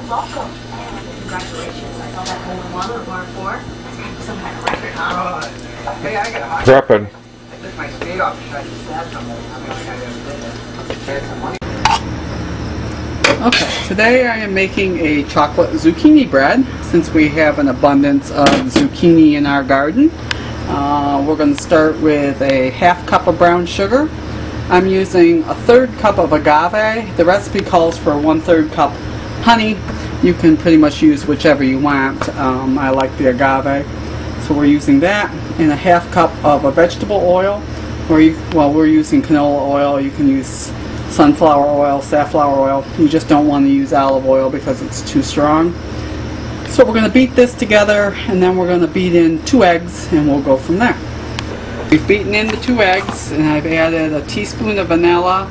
welcome. Congratulations. I saw that hole in one or four. Some kind of record, huh? Hey, I got a hot Prepping. I took my skate off and tried to stab somebody. I mean, I ever did that. I had some money. Okay, today I am making a chocolate zucchini bread since we have an abundance of zucchini in our garden. We're going to start with a half cup of brown sugar. I'm using a third cup of agave. The recipe calls for 1/3 cup honey. You can pretty much use whichever you want. I like the agave. So we're using that, and a half cup of a vegetable oil. We're using canola oil. You can use sunflower oil, safflower oil. You just don't want to use olive oil because it's too strong. So we're going to beat this together, and then we're going to beat in 2 eggs, and we'll go from there. We've beaten in the 2 eggs, and I've added a teaspoon of vanilla,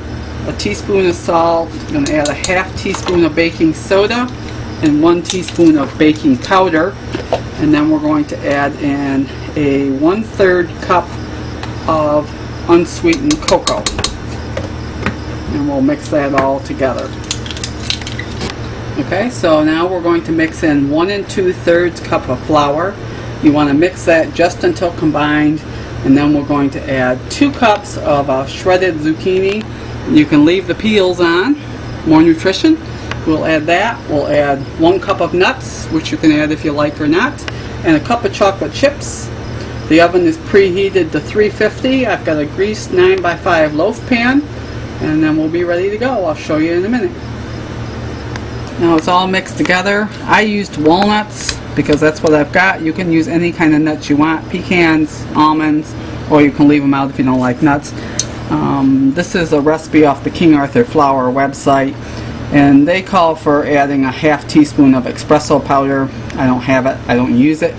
a teaspoon of salt. I'm going to add a half teaspoon of baking soda and 1 teaspoon of baking powder, and then we're going to add in a 1/3 cup of unsweetened cocoa, and we'll mix that all together. Okay, so now we're going to mix in 1 2/3 cup of flour. You want to mix that just until combined, and then we're going to add 2 cups of shredded zucchini. You can leave the peels on, more nutrition. We'll add that. We'll add 1 cup of nuts, which you can add if you like or not, and a cup of chocolate chips. The oven is preheated to 350. I've got a greased 9x5 loaf pan, and then we'll be ready to go. I'll show you in a minute. Now it's all mixed together. I used walnuts because that's what I've got. You can use any kind of nuts you want, pecans, almonds, or you can leave them out if you don't like nuts. This is a recipe off the King Arthur Flour website, and they call for adding a half teaspoon of espresso powder. I don't have it, I don't use it,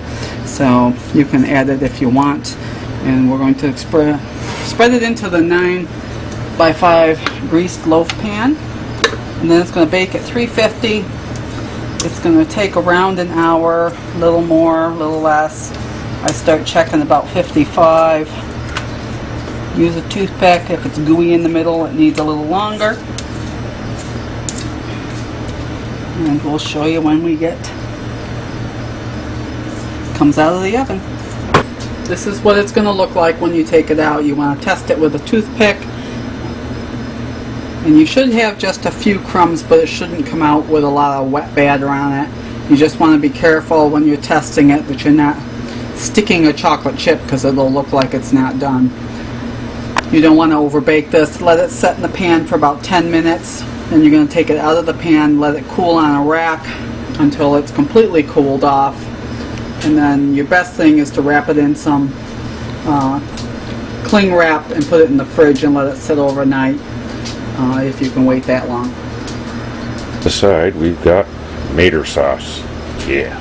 so you can add it if you want. And we're going to spread it into the 9x5 greased loaf pan, and then it's going to bake at 350. It's going to take around an hour, a little more, a little less. I start checking about 55. Use a toothpick. If it's gooey in the middle, it needs a little longer. And we'll show you when comes out of the oven. This is what it's going to look like when you take it out. You want to test it with a toothpick. And you should have just a few crumbs, but it shouldn't come out with a lot of wet batter on it. You just want to be careful when you're testing it that you're not sticking a chocolate chip, because it'll look like it's not done. You don't want to overbake this. Let it set in the pan for about 10 minutes. Then you're going to take it out of the pan, let it cool on a rack until it's completely cooled off. And then your best thing is to wrap it in some cling wrap and put it in the fridge and let it sit overnight. If you can wait that long. Aside, we've got mater sauce. Yeah.